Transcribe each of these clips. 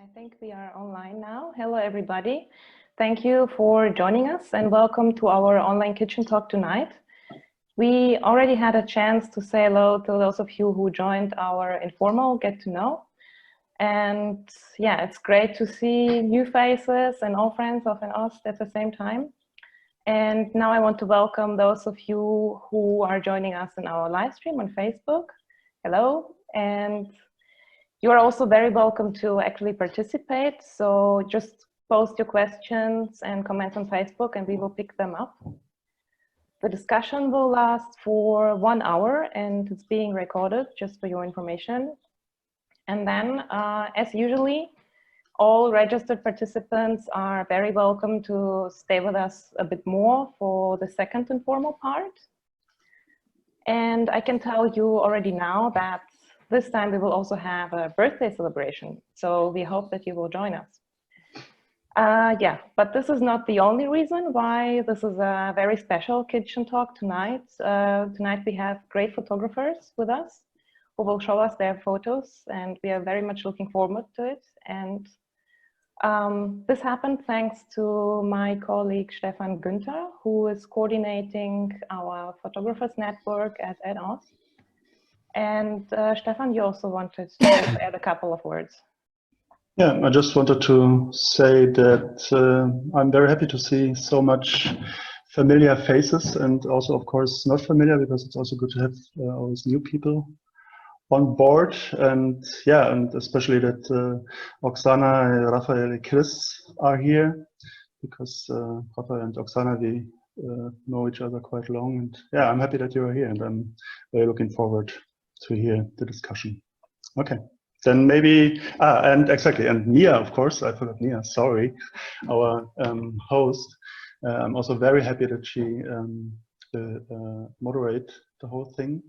I think we are online now. Hello, everybody. Thank you for joining us and welcome to our online kitchen talk tonight. We already had a chance to say hello to those of you who joined our informal get to know. And yeah, it's great to see new faces and old friends of n-ost at the same time. And now I want to welcome those of you who are joining us in our live stream on Facebook. Hello. And you are also very welcome to actually participate. So just post your questions and comments on Facebook and we will pick them up. The discussion will last for 1 hour and it's being recorded just for your information. And then, as usually, all registered participants are very welcome to stay with us a bit more for the second informal part. And I can tell you already now that this time we will also have a birthday celebration. So we hope that you will join us. Yeah, but this is not the only reason why this is a very special kitchen talk tonight. Tonight we have great photographers with us who will show us their photos, and we are very much looking forward to it. And this happened thanks to my colleague Stefan Günther, who is coordinating our photographers network at n-ost. And Stefan, you also wanted to add a couple of words. Yeah, I just wanted to say that I'm very happy to see so much familiar faces and also, of course, not familiar, because it's also good to have all these new people on board. And yeah, and especially that Oksana, Rafał, and Chris are here, because Rafał and Oksana, we know each other quite long. And yeah, I'm happy that you are here, and I'm very looking forward to hear the discussion. Okay, then maybe, and exactly, and Nia, of course, I forgot Nia, sorry, our host. I'm also very happy that she will moderate the whole thing.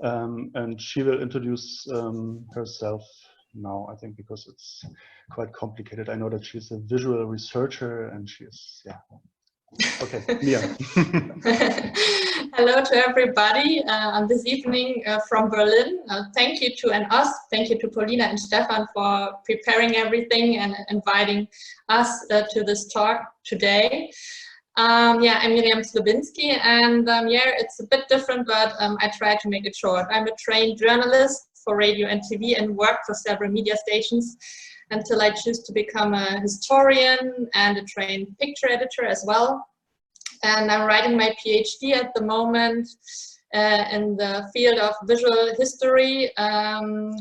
And she will introduce herself now, I think, because it's quite complicated. I know that she's a visual researcher and she is, yeah. Okay, Mia. Hello to everybody this evening from Berlin. Thank you to n-ost, thank you to Paulina and Stefan for preparing everything and inviting us to this talk today. Yeah, I'm Zlobinski, and yeah, it's a bit different, but I try to make it short. I'm a trained journalist for radio and TV and worked for several media stations until I choose to become a historian and a trained picture editor as well. And I'm writing my PhD at the moment in the field of visual history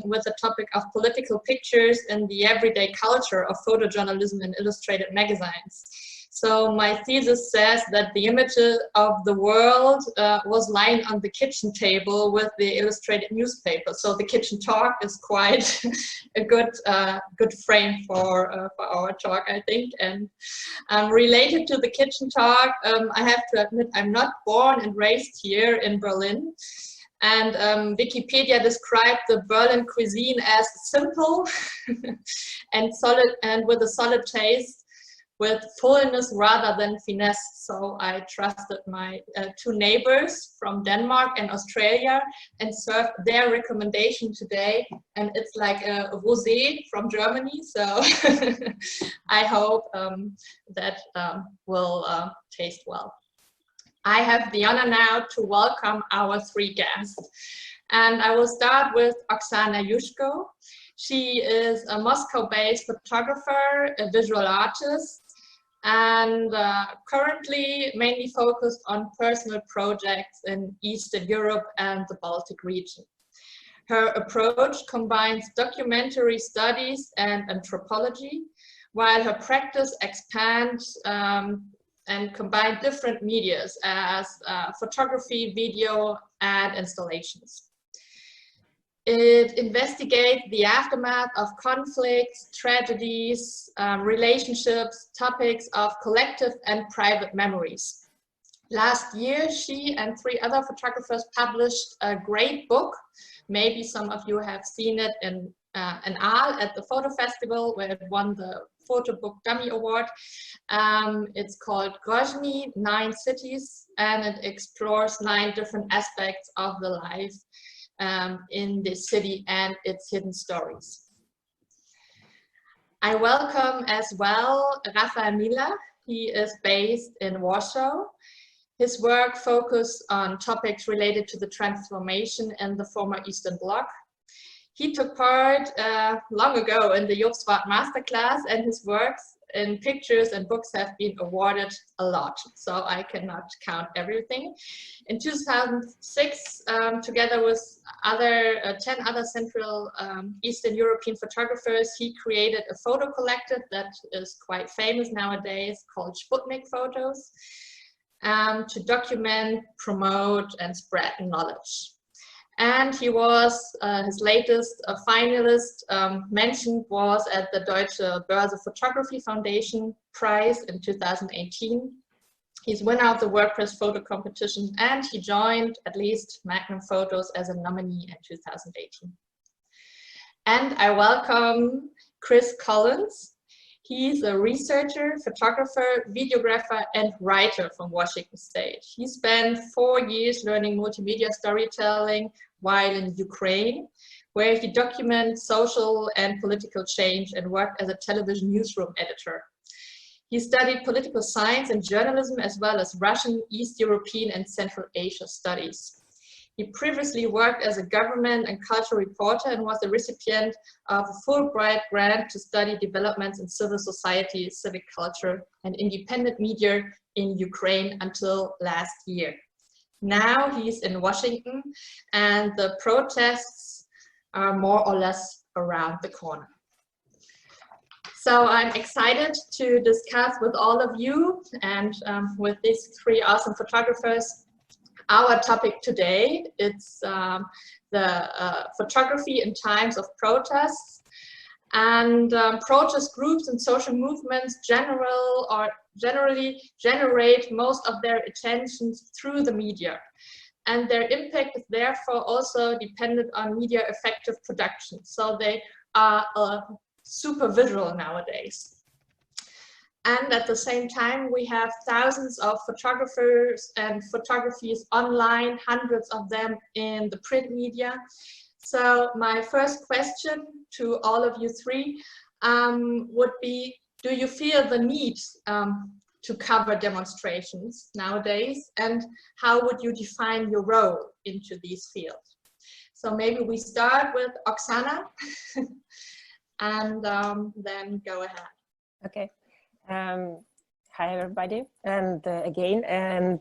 with the topic of political pictures in the everyday culture of photojournalism in illustrated magazines. So my thesis says that the image of the world was lying on the kitchen table with the illustrated newspaper. So the kitchen talk is quite a good frame for our talk, I think. And related to the kitchen talk, I have to admit I'm not born and raised here in Berlin. And Wikipedia described the Berlin cuisine as simple and solid, and with a solid taste, with fullness rather than finesse. So I trusted my two neighbors from Denmark and Australia and served their recommendation today. And it's like a rosé from Germany. So I hope that will taste well. I have the honor now to welcome our three guests. And I will start with Oksana Yushko. She is a Moscow-based photographer, a visual artist, and currently mainly focused on personal projects in Eastern Europe and the Baltic region. Her approach combines documentary studies and anthropology, while her practice expands and combines different medias as photography, video, and installations. It investigates the aftermath of conflicts, tragedies, relationships, topics of collective and private memories. Last year, she and three other photographers published a great book. Maybe some of you have seen it in Aal at the photo festival, where it won the Photo Book Dummy Award. It's called Grozny, 9 Cities, and it explores 9 different aspects of the life in this city and its hidden stories. I welcome as well Rafał Milach. He is based in Warsaw. His work focused on topics related to the transformation in the former Eastern Bloc. He took part long ago in the Jobswart masterclass, and his works in pictures and books have been awarded a lot, so I cannot count everything. In 2006, together with 10 other Central Eastern European photographers, he created a photo collective that is quite famous nowadays called Sputnik Photos, to document, promote, and spread knowledge. And he was, his latest finalist mentioned was at the Deutsche Börse Photography Foundation Prize in 2018. He's winner of the WordPress photo competition, and he joined at least Magnum Photos as a nominee in 2018. And I welcome Chris Collins. He's a researcher, photographer, videographer, and writer from Washington State. He spent 4 years learning multimedia storytelling while in Ukraine, where he documents social and political change and worked as a television newsroom editor. He studied political science and journalism, as well as Russian, East European, and Central Asia studies. He previously worked as a government and cultural reporter and was the recipient of a Fulbright grant to study developments in civil society, civic culture, and independent media in Ukraine until last year. Now he's in Washington, and the protests are more or less around the corner. So I'm excited to discuss with all of you and with these 3 awesome photographers our topic today. It's the photography in times of protests. And protest groups and social movements generally generate most of their attentions through the media. And their impact is therefore also dependent on media effective production. So they are super visual nowadays. And at the same time, we have thousands of photographers and photographies online, hundreds of them in the print media. So my first question to all of you 3 would be, do you feel the need to cover demonstrations nowadays? And how would you define your role into these fields? So maybe we start with Oksana and then go ahead. Okay. Hi everybody, and again, and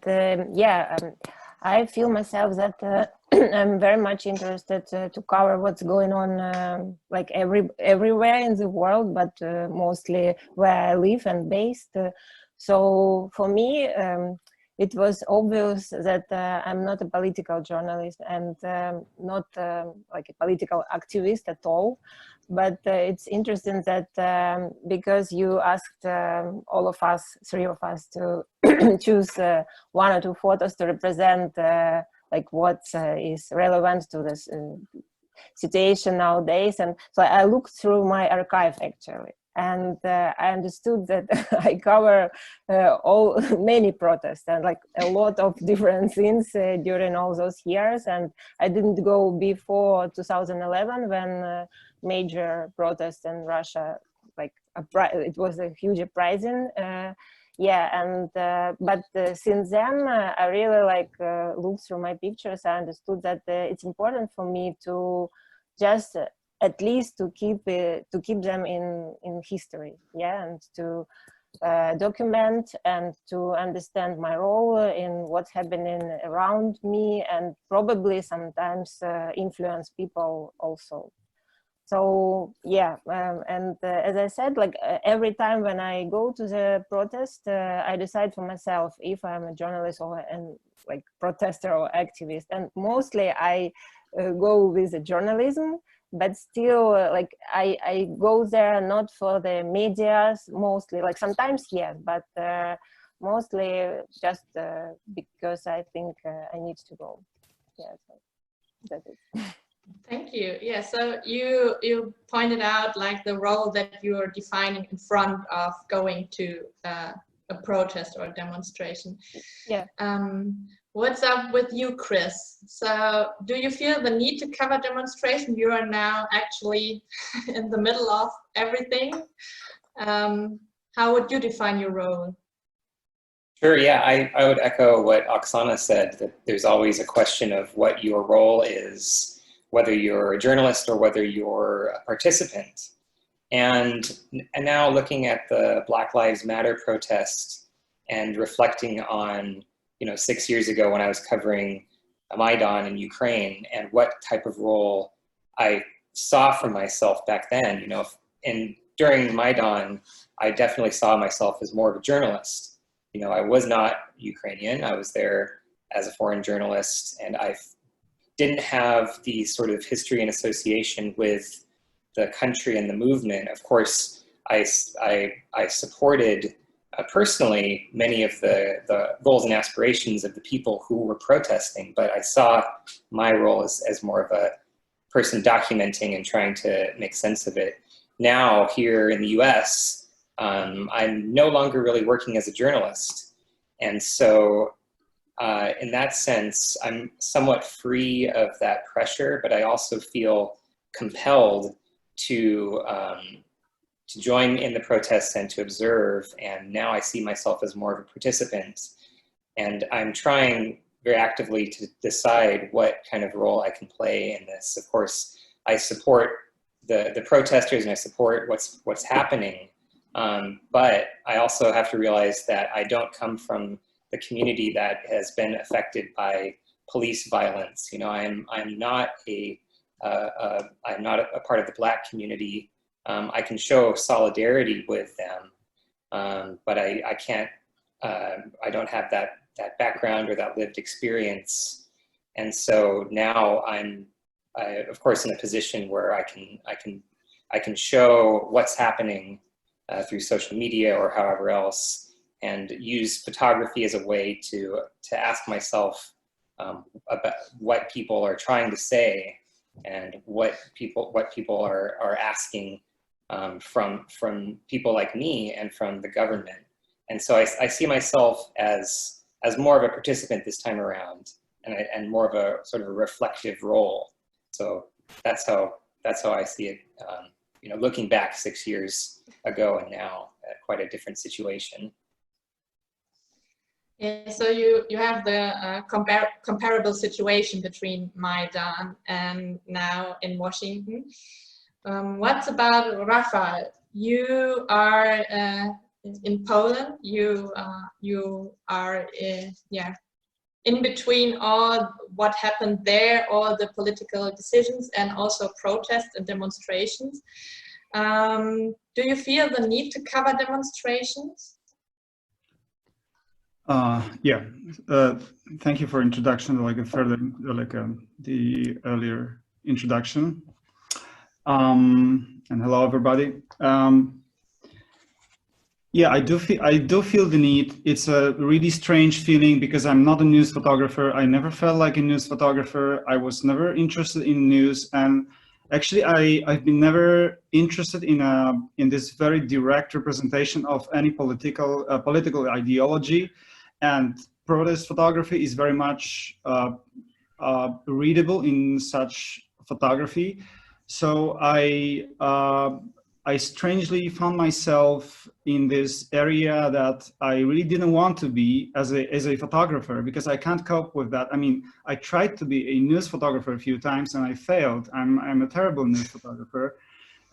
I feel myself that I'm very much interested to cover what's going on like everywhere in the world, but mostly where I live and based. So for me, it was obvious that I'm not a political journalist and not like a political activist at all. But it's interesting that because you asked all of us, 3 of us, to choose 1 or 2 photos to represent like what is relevant to this situation nowadays. And so I looked through my archive actually, and I understood that I cover many protests and like a lot of different things during all those years. And I didn't go before 2011 when major protests in Russia, like it was a huge uprising. But since then I really like looked through my pictures. I understood that it's important for me to just at least to keep them in history, and to document and to understand my role in what's happening around me, and probably sometimes influence people also. So as I said, like every time when I go to the protest, I decide for myself if I'm a journalist or like protester or activist. And mostly I go with the journalism, but still like I go there not for the medias, mostly, like sometimes yes, but mostly just because I think I need to go. Yeah, so that's it. Thank you. Yeah, so you pointed out like the role that you are defining in front of going to a protest or a demonstration. Yeah. What's up with you, Chris? So do you feel the need to cover demonstration? You are now actually in the middle of everything. How would you define your role? Sure, yeah, I would echo what Oksana said, that there's always a question of what your role is, whether you're a journalist or whether you're a participant. And now looking at the Black Lives Matter protest and reflecting on, 6 years ago when I was covering Maidan in Ukraine and what type of role I saw for myself back then, and during Maidan, I definitely saw myself as more of a journalist. I was not Ukrainian. I was there as a foreign journalist, and I didn't have the sort of history and association with the country and the movement. Of course, I supported personally many of the goals and aspirations of the people who were protesting, but I saw my role as more of a person documenting and trying to make sense of it. Now, here in the US, I'm no longer really working as a journalist. And so in that sense, I'm somewhat free of that pressure, but I also feel compelled to join in the protests and to observe. And now I see myself as more of a participant. And I'm trying very actively to decide what kind of role I can play in this. Of course, I support the protesters and I support what's happening. But I also have to realize that I don't come from the community that has been affected by police violence. I'm not I'm not a part of the Black community. I can show solidarity with them, but I can't. I don't have that background or that lived experience, and so now I'm, of course, in a position where I can show what's happening through social media or however else, and use photography as a way to ask myself about what people are trying to say and what people are asking from people like me and from the government. And so I see myself as more of a participant this time around, and more of a sort of a reflective role. So that's how I see it. Looking back 6 years ago and now, quite a different situation. Yeah, so you have the comparable situation between Maidan and now in Washington. What about Rafał? You are in Poland. You are in between all what happened there, all the political decisions, and also protests and demonstrations. Do you feel the need to cover demonstrations? Yeah, thank you for introduction, the earlier introduction. And hello, everybody. Yeah, I do feel the need. It's a really strange feeling because I'm not a news photographer. I never felt like a news photographer. I was never interested in news, and actually, I've been never interested in this very direct representation of any political ideology. And protest photography is very much readable in such photography. So I strangely found myself in this area that I really didn't want to be as a photographer, because I can't cope with that. I mean, I tried to be a news photographer a few times and I failed. I'm a terrible news photographer,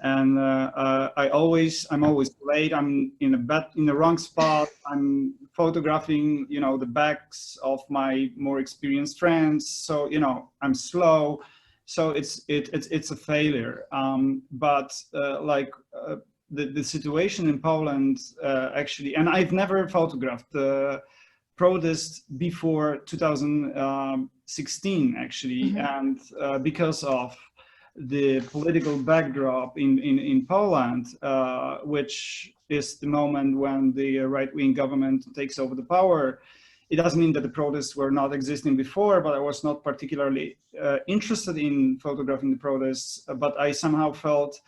and I'm always late. I'm in the wrong spot. I'm photographing, the backs of my more experienced friends. So I'm slow. So it's a failure. But the situation in Poland actually, and I've never photographed the protest before 2016 actually, mm-hmm. And because of the political backdrop in Poland, which is the moment when the right-wing government takes over the power. It doesn't mean that the protests were not existing before, but I was not particularly interested in photographing the protests, but I somehow felt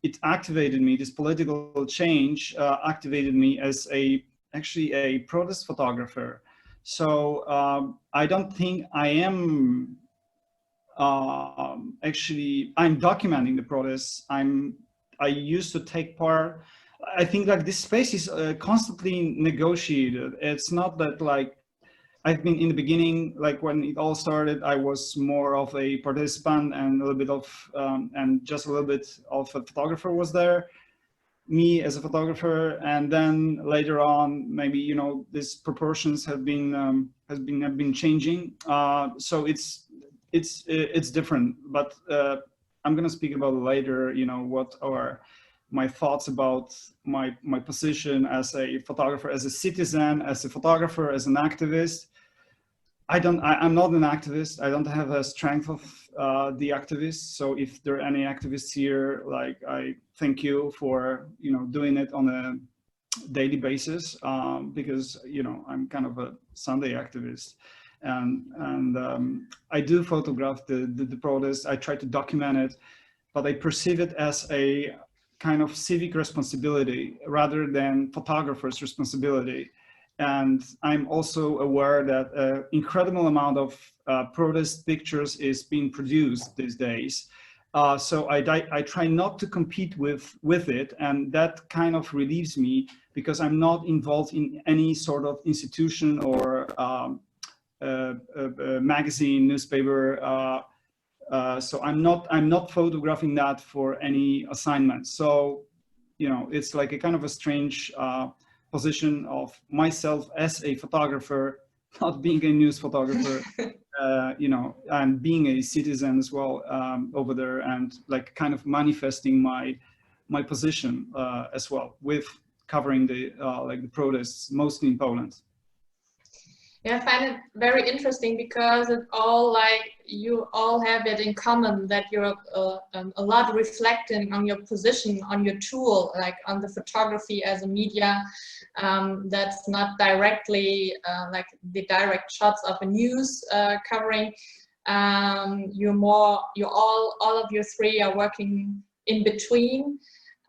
it activated me, this political change activated me as actually a protest photographer. So I don't think I am actually, I'm documenting the protests. I used to take part. I think like this space is constantly negotiated. It's not that like I've been in the beginning, like when it all started, I was more of a participant and a little bit of, and just a little bit of a photographer was there, me as a photographer. And then later on, maybe, you know, these proportions have been changing. So it's different, but I'm going to speak about it later, you know, what are my thoughts about my position as a photographer, as a citizen, as a photographer, as an activist. I'm not an activist. I don't have the strength of the activists. So if there are any activists here, like, I thank you for, you know, doing it on a daily basis, because, you know, I'm kind of a Sunday activist. And I do photograph the protests. I try to document it, but I perceive it as a kind of civic responsibility rather than photographer's responsibility. And I'm also aware that an incredible amount of protest pictures is being produced these days. So I try not to compete with it, and that kind of relieves me because I'm not involved in any sort of institution or magazine, newspaper. So I'm not photographing that for any assignment. So, you know, it's like a kind of a strange position of myself as a photographer, not being a news photographer, you know, and being a citizen as well over there, and like kind of manifesting my position as well with covering the like the protests, mostly in Poland. Yeah, I find it very interesting because it's all like you all have it in common, that you're a lot reflecting on your position, on your tool, like on the photography as a media that's not directly like the direct shots of a news covering. All of you three are working in between,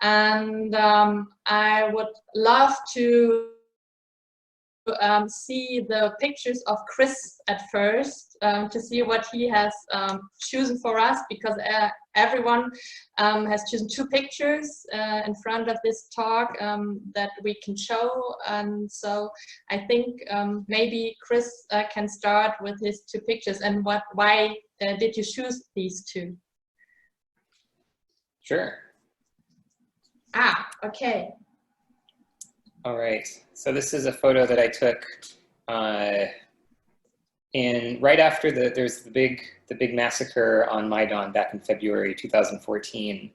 and I would love to see the pictures of Chris at first, to see what he has chosen for us, because everyone has chosen 2 pictures in front of this talk that we can show. And so I think maybe Chris can start with his 2 pictures, and why did you choose these 2? Sure. Okay. All right, so this is a photo that I took right after there's the big massacre on Maidan back in February 2014.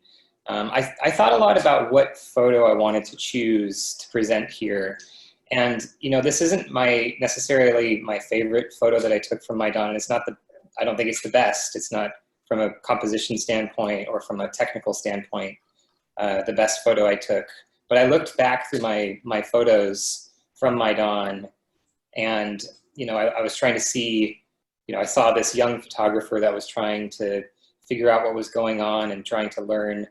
I thought a lot about what photo I wanted to choose to present here, and you know, this isn't necessarily my favorite photo that I took from Maidan. It's not I don't think it's the best. It's not, from a composition standpoint or from a technical standpoint, the best photo I took. But I looked back through my photos from Maidan, and you know, I was trying to see, you know, I saw this young photographer that was trying to figure out what was going on and trying to learn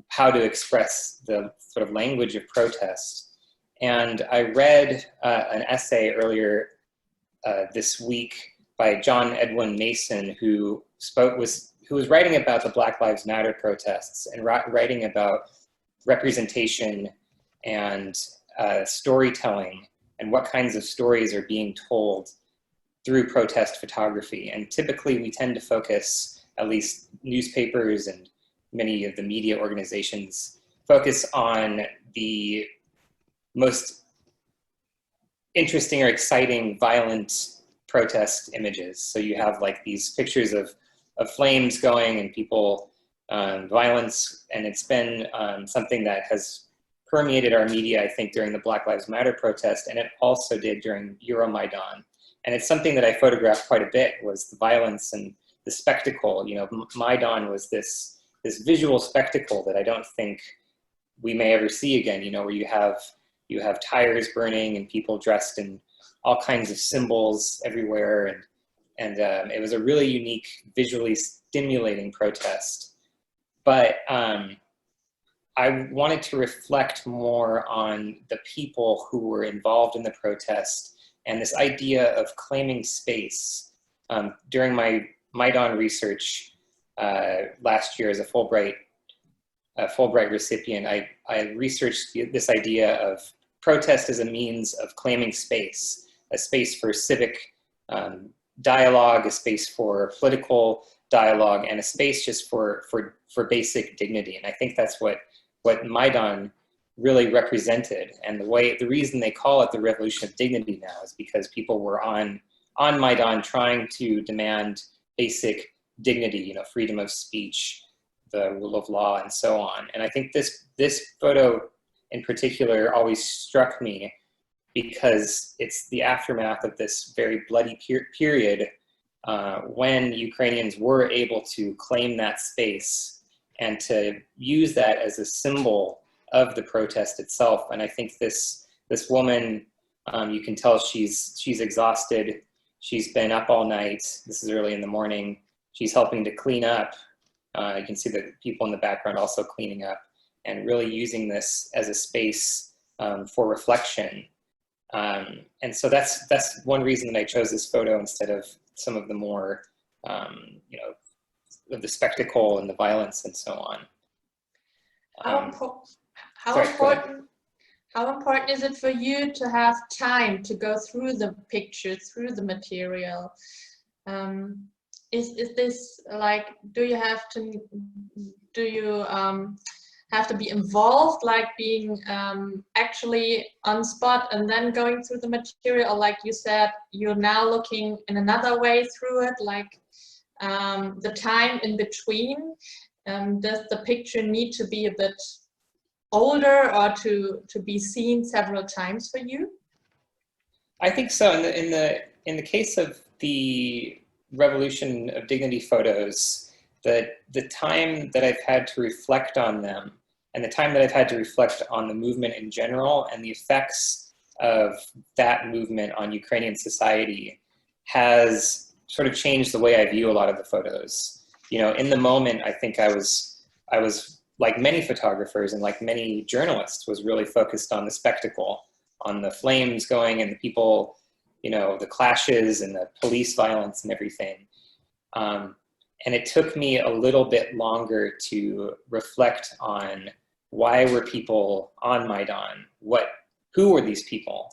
how to express the sort of language of protest. And I read an essay earlier this week by John Edwin Mason, who was writing about the Black Lives Matter protests and writing about representation and storytelling, and what kinds of stories are being told through protest photography. And typically we tend to focus, at least newspapers and many of the media organizations, focus on the most interesting or exciting violent protest images. So you have like these pictures of flames going and people, violence, and it's been something that has permeated our media, I think, during the Black Lives Matter protest, and it also did during Euromaidan. And it's something that I photographed quite a bit, was the violence and the spectacle. You know, Maidan was this visual spectacle that I don't think we may ever see again, you know, where you have tires burning and people dressed in all kinds of symbols everywhere. And it was a really unique, visually stimulating protest. But I wanted to reflect more on the people who were involved in the protest and this idea of claiming space. During my Maidan research last year as a Fulbright recipient, I researched this idea of protest as a means of claiming space, a space for civic dialogue, a space for political dialogue, and a space just for basic dignity. And I think that's what Maidan really represented. And the reason they call it the revolution of dignity now is because people were on Maidan trying to demand basic dignity, you know, freedom of speech, the rule of law, and so on. And I think this photo in particular always struck me because it's the aftermath of this very bloody period when Ukrainians were able to claim that space and to use that as a symbol of the protest itself. And I think this woman, you can tell she's exhausted. She's been up all night. This is early in the morning. She's helping to clean up. You can see the people in the background also cleaning up and really using this as a space for reflection. And so that's one reason that I chose this photo instead of some of the more, you know, of the spectacle and the violence and so on. How important is it for you to have time to go through the picture, through the material? Is this like, do you have to be involved, like being actually on spot and then going through the material, or like you said, you're now looking in another way through it, like the time in between? Does the picture need to be a bit older or to be seen several times for you? I think so. In the case of the Revolution of Dignity photos, the time that I've had to reflect on them and the time that I've had to reflect on the movement in general and the effects of that movement on Ukrainian society has sort of changed the way I view a lot of the photos. You know, in the moment, I think I was like many photographers and like many journalists, was really focused on the spectacle, on the flames going and the people, you know, the clashes and the police violence and everything. And it took me a little bit longer to reflect on why were people on Maidan? Who were these people?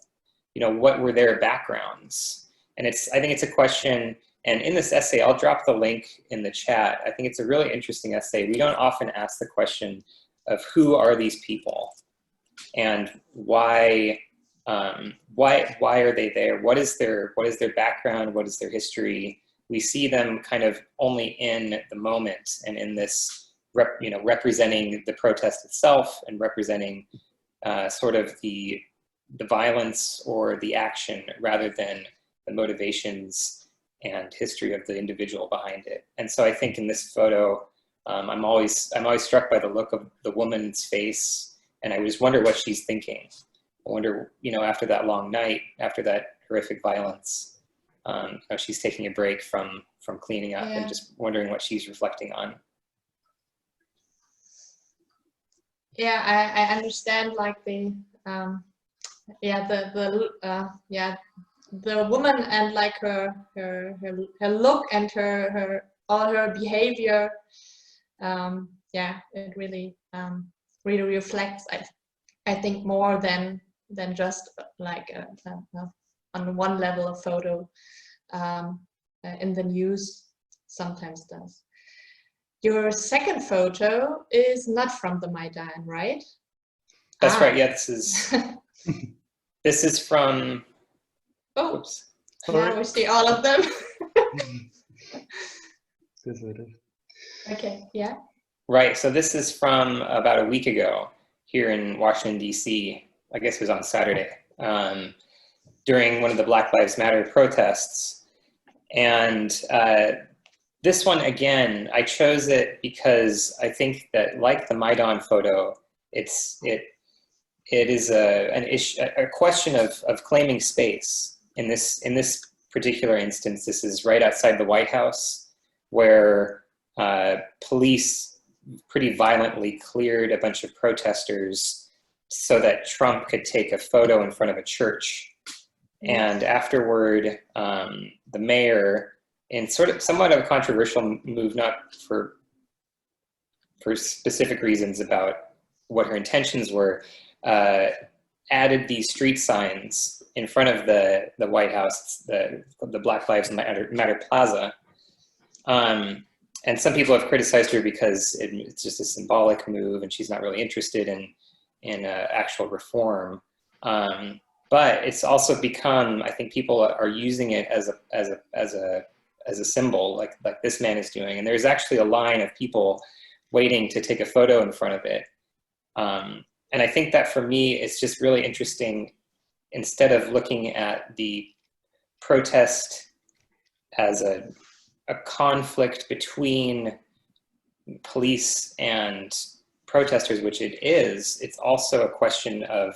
You know, what were their backgrounds? And I think it's a question, and in this essay, I'll drop the link in the chat. I think it's a really interesting essay. We don't often ask the question of who are these people and why are they there? What is their background? What is their history? We see them kind of only in the moment and in this, representing the protest itself and representing sort of the violence or the action rather than the motivations and history of the individual behind it. And so I think in this photo, I'm always struck by the look of the woman's face, and I just wonder what she's thinking. I wonder, you know, after that long night, after that horrific violence, she's taking a break from cleaning up and just wondering what she's reflecting on. Yeah, I understand, like the woman and like her look and all her behavior. It really reflects, I think, more than just like on one level of photo in the news sometimes does. Your second photo is not from the Maidan, right? That's right. Yeah, this is from. Oh, oops. Yeah, we see all of them. Okay. Yeah. Right. So this is from about a week ago here in Washington, D.C. I guess it was on Saturday, during one of the Black Lives Matter protests. And this one, again, I chose it because I think that, like the Maidan photo, it is a question of claiming space. In this particular instance, this is right outside the White House, where police pretty violently cleared a bunch of protesters so that Trump could take a photo in front of a church. And afterward, the mayor, in somewhat of a controversial move, not for specific reasons about what her intentions were, added these street signs in front of the White House, the Black Lives Matter Plaza. And some people have criticized her because it's just a symbolic move and she's not really interested in actual reform. But it's also become, I think people are using it as a symbol, like this man is doing. And there's actually a line of people waiting to take a photo in front of it. And I think that for me, it's just really interesting, instead of looking at the protest as a conflict between police and protesters, which it is, it's also a question of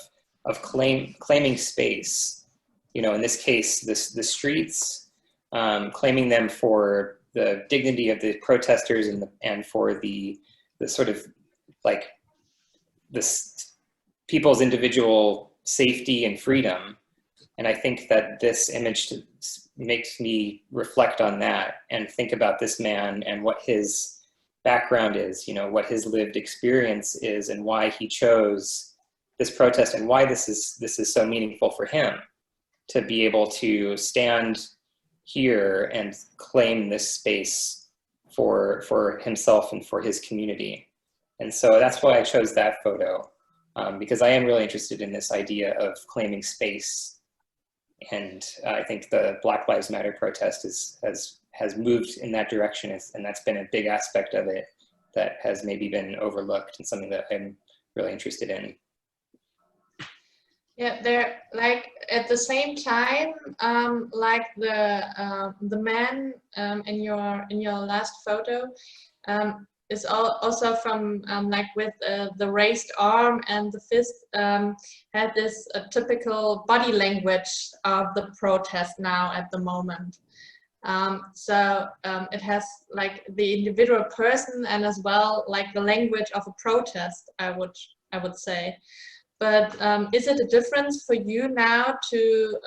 claiming space. You know, in this case, the streets, claiming them for the dignity of the protesters and for the sort of like this people's individual safety and freedom. And I think that this image makes me reflect on that and think about this man and what his background is, you know, what his lived experience is and why he chose this protest and why this is so meaningful for him to be able to stand here and claim this space for himself and for his community. And so that's why I chose that photo, because I am really interested in this idea of claiming space. And I think the Black Lives Matter protest has moved in that direction, and that's been a big aspect of it that has maybe been overlooked and something that I'm really interested in. Yeah, they're like at the same time, like the man in your last photo is also from like with the raised arm and the fist, had this typical body language of the protest now at the moment. So it has like the individual person and as well like the language of a protest, I would say. But is it a difference for you now to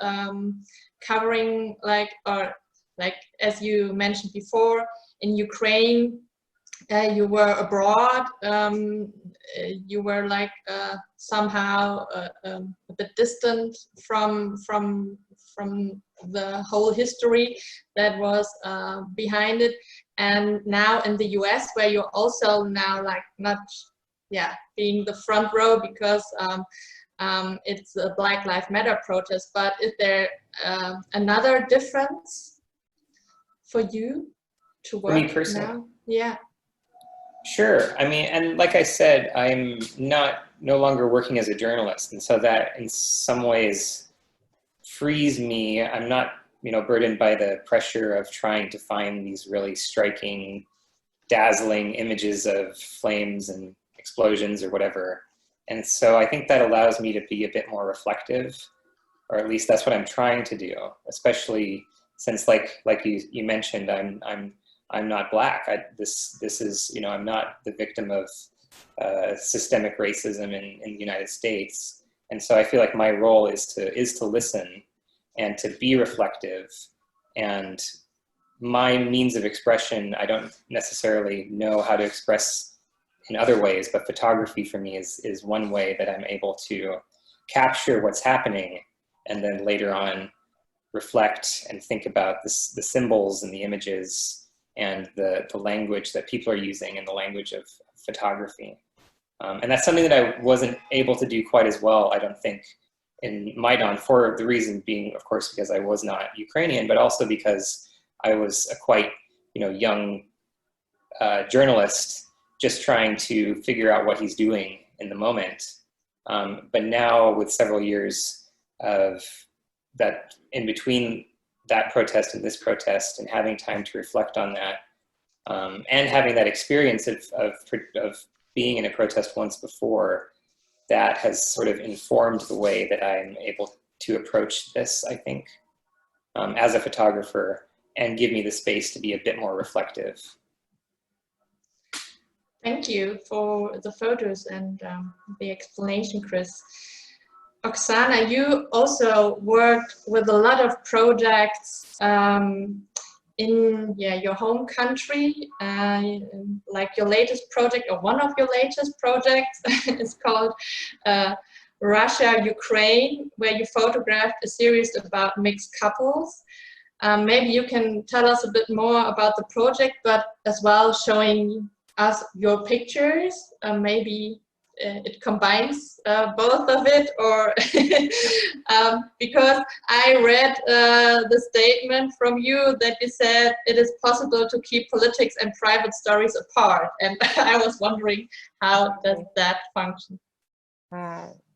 covering like, or like as you mentioned before, in Ukraine, you were abroad, you were like somehow a bit distant from the whole history that was behind it, and now in the US, where you're also now like not being the front row because it's a Black Lives Matter protest, but is there another difference for you to work for me personally now? Yeah. Sure. I mean, and like I said, I'm no longer working as a journalist, and so that in some ways frees me. I'm not, you know, burdened by the pressure of trying to find these really striking, dazzling images of flames and explosions or whatever. And so I think that allows me to be a bit more reflective, or at least that's what I'm trying to do, especially since like you mentioned, I'm not Black. This is, you know, I'm not the victim of systemic racism in the United States. And so I feel like my role is to listen and to be reflective. And my means of expression, I don't necessarily know how to express in other ways, but photography for me is one way that I'm able to capture what's happening and then later on reflect and think about the symbols and the images and the language that people are using and the language of photography. And that's something that I wasn't able to do quite as well, I don't think, in Maidan, for the reason being, of course, because I was not Ukrainian, but also because I was a quite, you know, young journalist just trying to figure out what he's doing in the moment. But now with several years of that in between that protest and this protest and having time to reflect on that, and having that experience of being in a protest once before, that has sort of informed the way that I'm able to approach this, I think, as a photographer, and give me the space to be a bit more reflective. Thank you for the photos and the explanation, Chris. Oksana, you also worked with a lot of projects in your home country, like your latest project, or one of your latest projects is called Russia, Ukraine, where you photographed a series about mixed couples. Maybe you can tell us a bit more about the project, but as well showing us your pictures. Maybe it combines both of it, or because I read the statement from you that you said it is possible to keep politics and private stories apart, and I was wondering, how does that function?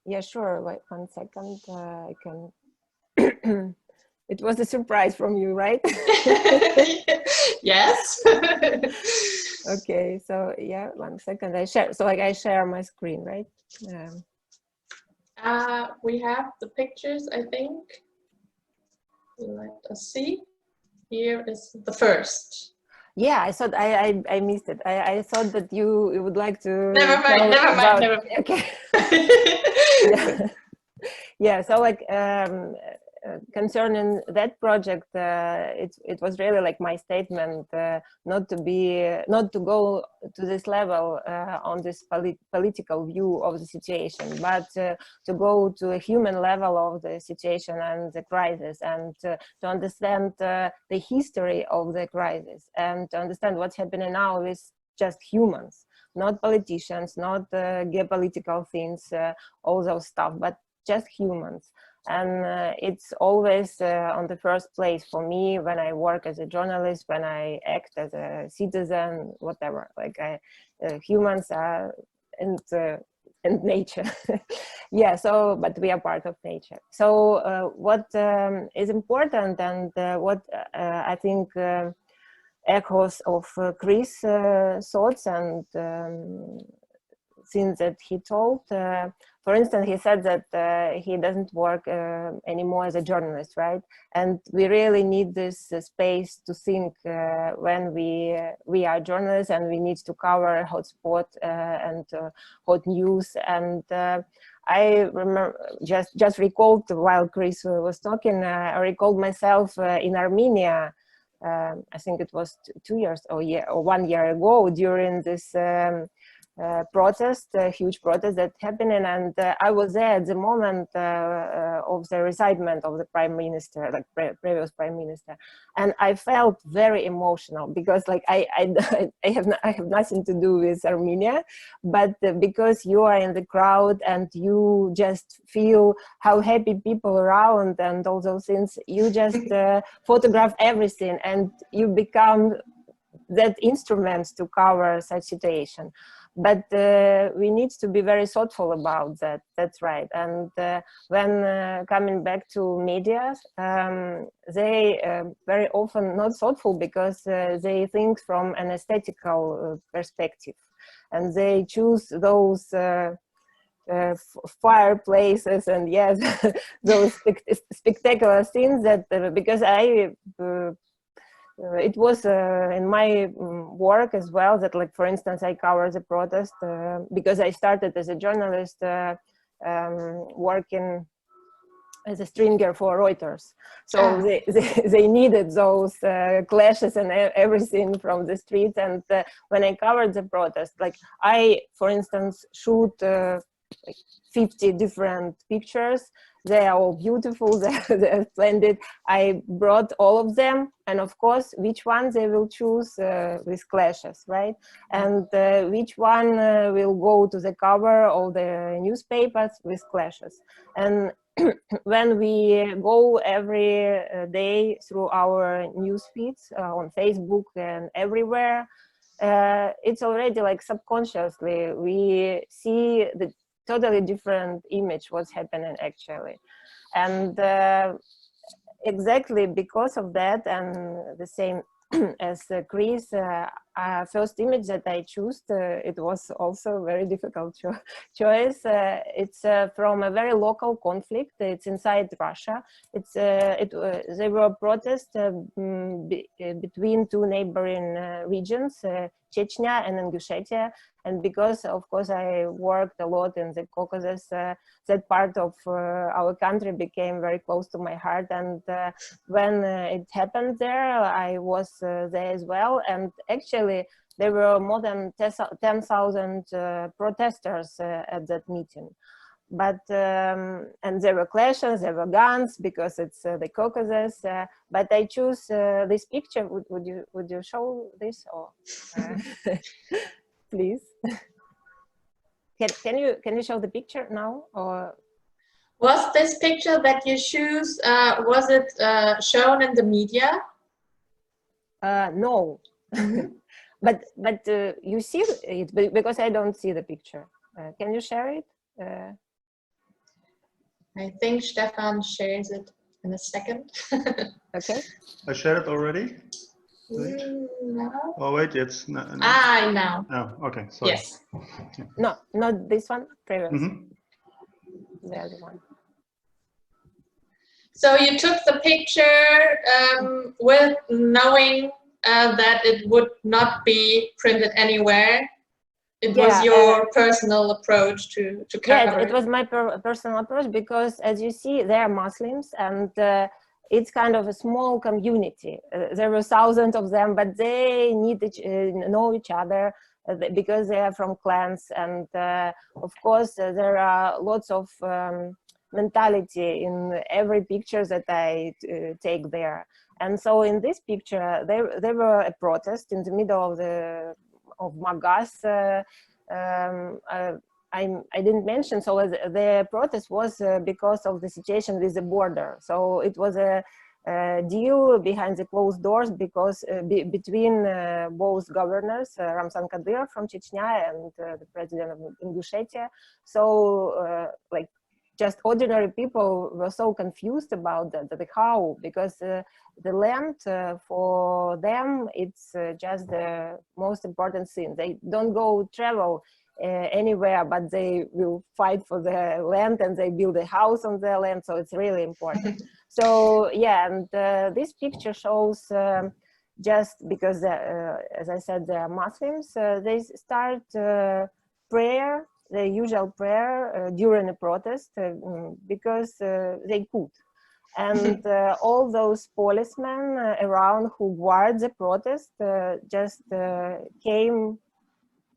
Yeah, sure. Wait 1 second. I can. It was a surprise from you, right? Yes. Okay, so yeah, 1 second. I share. So like I share my screen, right? We have the pictures, I think. Let us see. Here is the first. Yeah, I thought I missed it. I thought that you would like to. Never mind. Okay. Yeah. Yeah. So like concerning that project, it was really like my statement not to go to this level on this political view of the situation, but to go to a human level of the situation and the crisis, and to understand the history of the crisis, and to understand what's happening now with just humans, not politicians, not geopolitical things, all those stuff, but just humans. And it's always on the first place for me when I work as a journalist, when I act as a citizen, whatever. Like humans are and nature. Yeah. So, but we are part of nature. So, what is important, and what I think echoes of Chris' thoughts and things that he told. For instance, he said that he doesn't work anymore as a journalist, right? And we really need this space to think when we are journalists, and we need to cover hotspot and hot news. And I remember just recalled while Chris was talking, I recalled myself in Armenia. I think it was 2 years or 1 year ago, during this protest, a huge protest that happening, and I was there at the moment of the resignation of the prime minister, like previous prime minister, and I felt very emotional, because like I have nothing to do with Armenia, but because you are in the crowd and you just feel how happy people around and all those things, you just photograph everything, and you become that instrument to cover such situation. But we need to be very thoughtful about that. That's right. And when coming back to media, they very often not thoughtful, because they think from an aesthetical perspective, and they choose those fireplaces and yes, those spectacular scenes that because it was in my work as well, that like, for instance, I cover the protest because I started as a journalist working as a stringer for Reuters. So they needed those clashes and everything from the streets. And when I covered the protest, like I, for instance, shoot like 50 different pictures. They are all beautiful, they're splendid. I brought all of them, and of course, which one they will choose with clashes, right? And which one will go to the cover of the newspapers with clashes. And when we go every day through our news feeds on Facebook and everywhere, it's already like subconsciously we see the totally different image what's happening actually. And exactly because of that, and the same as Chris, first image that I chose, it was also a very difficult choice. It's from a very local conflict. It's inside Russia. There were protests between two neighboring regions, Chechnya and Ingushetia. And because, of course, I worked a lot in the Caucasus, that part of our country became very close to my heart. And when it happened there, I was there as well. And actually, there were more than 10,000 protesters at that meeting. But and there were clashes, there were guns because it's the Caucasus. But I choose this picture. Would you show this or please? Can you show the picture now or? Was this picture that you choose? Was it shown in the media? No, but you see it because I don't see the picture. Can you share it? I think Stefan shares it in a second. Okay. I shared it already. Wait. No. Oh wait, it's no. Now. Oh, okay. Sorry. Yes. No, not this one. Previous. Mm-hmm. The other one. So you took the picture with knowing that it would not be printed anywhere. It was your personal approach to cover it was my personal approach because, as you see, they are Muslims and it's kind of a small community. There were thousands of them, but they know each other because they are from clans. And of course, there are lots of mentality in every picture that I take there. And so in this picture, there were a protest in the middle of Magas. I didn't mention, so the protest was because of the situation with the border. So it was a deal behind the closed doors because between both governors, Ramzan Kadyrov from Chechnya and the president of Ingushetia. So like just ordinary people were so confused about that, how, because the land for them, it's just the most important thing. They don't go travel anywhere, but they will fight for the land and they build a house on their land. So it's really important. So yeah, and this picture shows just because, as I said, they are Muslims, they start prayer, the usual prayer during a protest because they could. And all those policemen around who guard the protest just came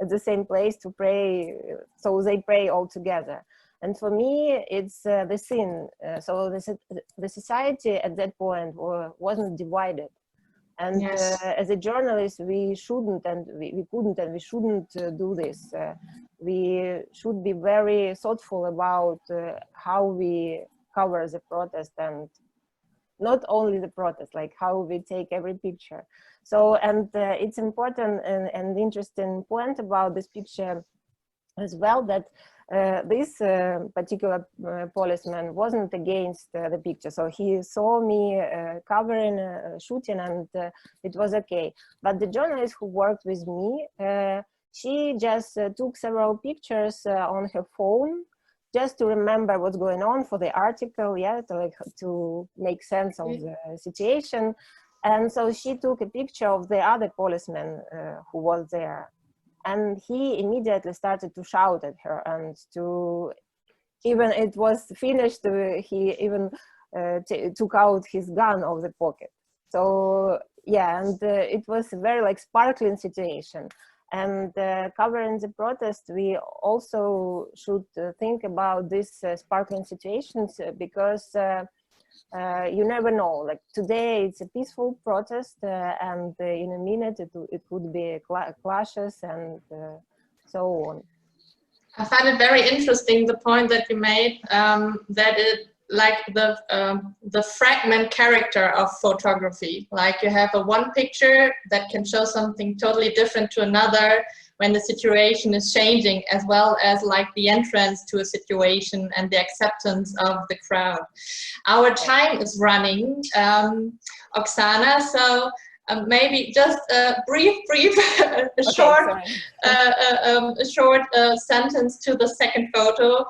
at the same place to pray, so they pray all together. And for me, it's the sin. So the society at that point wasn't divided. And yes. As a journalist, we shouldn't and we couldn't and we shouldn't do this. We should be very thoughtful about how we cover the protest, and not only the protest, like how we take every picture. So, and it's important and interesting point about this picture as well, that this particular policeman wasn't against the picture. So he saw me covering, shooting, and it was okay. But the journalist who worked with me, she just took several pictures on her phone just to remember what's going on for the article, yeah, to make sense of the situation. And so she took a picture of the other policeman who was there. And he immediately started to shout at her, and even it was finished, he even took out his gun of the pocket. So yeah, and it was a very like sparkling situation. And covering the protest, we also should think about these sparkling situations because you never know. Like today, it's a peaceful protest, and in a minute it would be clashes and so on. I find it very interesting the point that you made, that it like the fragment character of photography. Like you have one picture that can show something totally different to another when the situation is changing, as well as like the entrance to a situation and the acceptance of the crowd. Our time is running, Oksana, so maybe just a brief, a Okay, short sentence to the second photo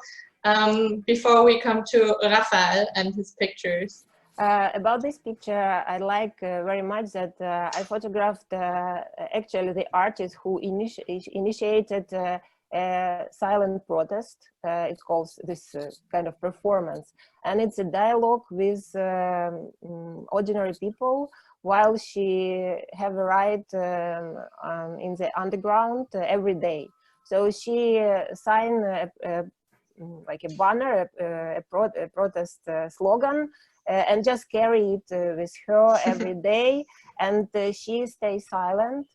before we come to Rafał and his pictures. About this picture, I like very much that I photographed actually the artist who initiated a silent protest. It calls this kind of performance, and it's a dialogue with ordinary people while she have a ride in the underground every day. So she signed like a banner, a protest slogan, and just carry it with her every day, and she stays silent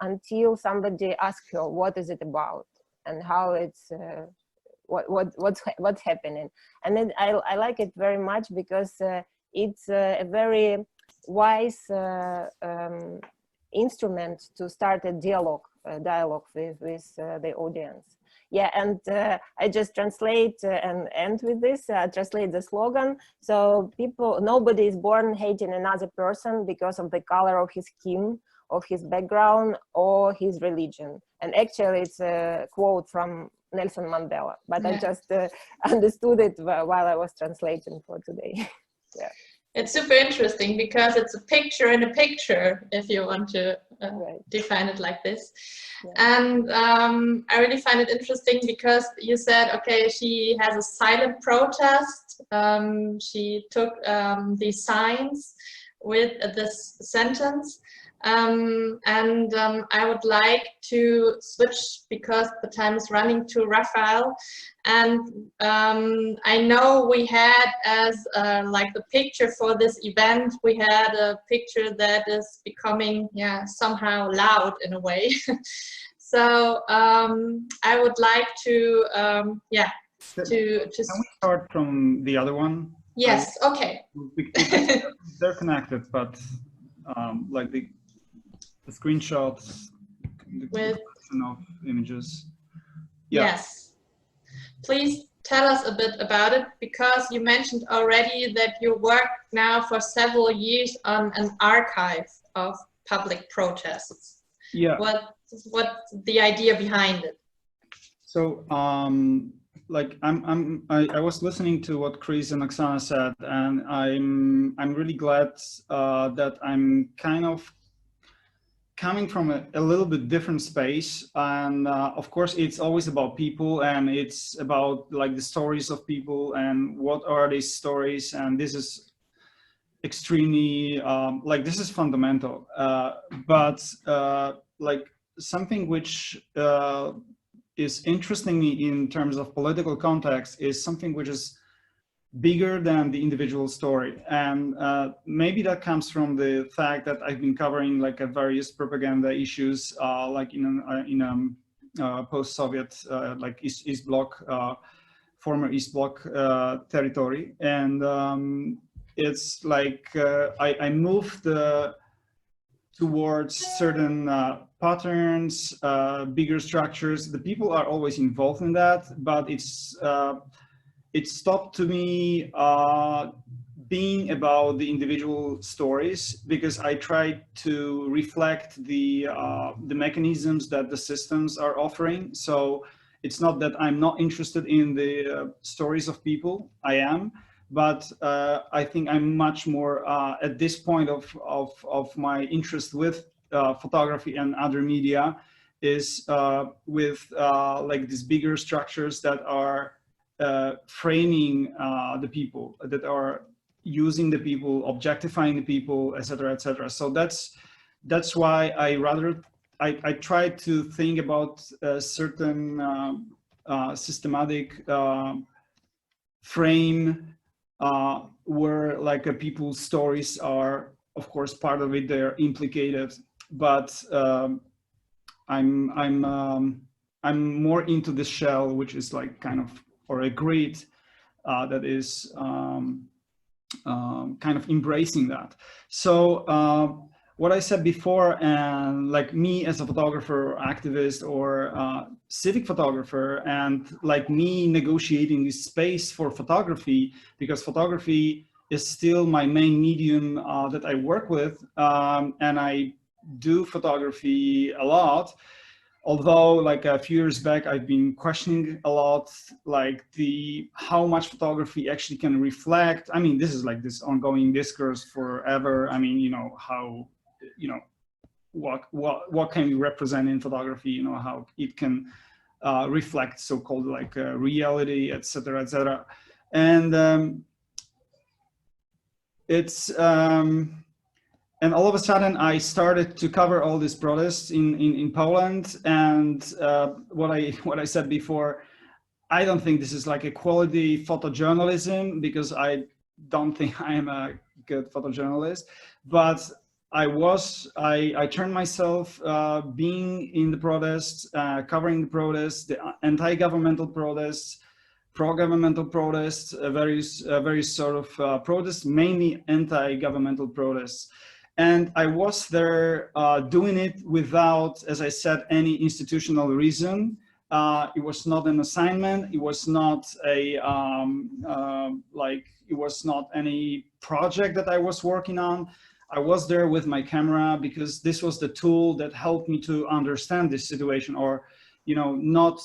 until somebody asks her what is it about and how it's what's happening. And then I like it very much because it's a very wise instrument to start a dialogue with the audience. Yeah, and I just translate and end with this, translate the slogan. So nobody is born hating another person because of the color of his skin, of his background, or his religion. And actually it's a quote from Nelson Mandela, but yeah. I just understood it while I was translating for today. Yeah. It's super interesting because it's a picture in a picture, if you want to right. define it like this. Yeah. And I really find it interesting because you said, okay, she has a silent protest. She took these signs with this sentence. I would like to switch because the time is running to Rafał, and I know we had as like the picture for this event, we had a picture that is becoming somehow loud in a way. So I would like to Can we start from the other one? Yes. Okay. They're connected, but like the screenshots, the collection of images. Yeah. Yes. Please tell us a bit about it, because you mentioned already that you worked now for several years on an archive of public protests. Yeah. What's the idea behind it? So like I was listening to what Chris and Oksana said, and I'm really glad that I'm kind of coming from a little bit different space. And of course it's always about people, and it's about like the stories of people and what are these stories, and this is extremely like this is fundamental, but like something which is interesting me in terms of political context is something which is bigger than the individual story. And maybe that comes from the fact that I've been covering like various propaganda issues like in post-Soviet like East Bloc, former East Bloc territory. And it's like I moved towards certain patterns, bigger structures. The people are always involved in that, but it stopped to me being about the individual stories, because I tried to reflect the mechanisms that the systems are offering. So it's not that I'm not interested in the stories of people, I am, but I think I'm much more at this point of my interest with photography and other media is with like these bigger structures that are framing the people, that are using the people, objectifying the people, etc., etc. So that's why I try to think about a certain systematic frame where like people's stories are, of course, part of it. They're implicated, but I'm more into the shell, which is like kind of, or a grid that is kind of embracing that. So what I said before, and like me as a photographer or activist or civic photographer, and like me negotiating this space for photography, because photography is still my main medium that I work with, and I do photography a lot. Although, like a few years back, I've been questioning a lot, like how much photography actually can reflect. I mean, this is like this ongoing discourse forever. I mean, how, what can we represent in photography? How it can reflect so-called like reality, etc., etc. And and all of a sudden, I started to cover all these protests in Poland. And what I said before, I don't think this is like a quality photojournalism, because I don't think I am a good photojournalist. But I turned myself being in the protests, covering the protests, the anti-governmental protests, pro-governmental protests, various sort of protests, mainly anti-governmental protests. And I was there doing it without, as I said, any institutional reason. It was not an assignment. It was not it was not any project that I was working on. I was there with my camera because this was the tool that helped me to understand this situation, or, not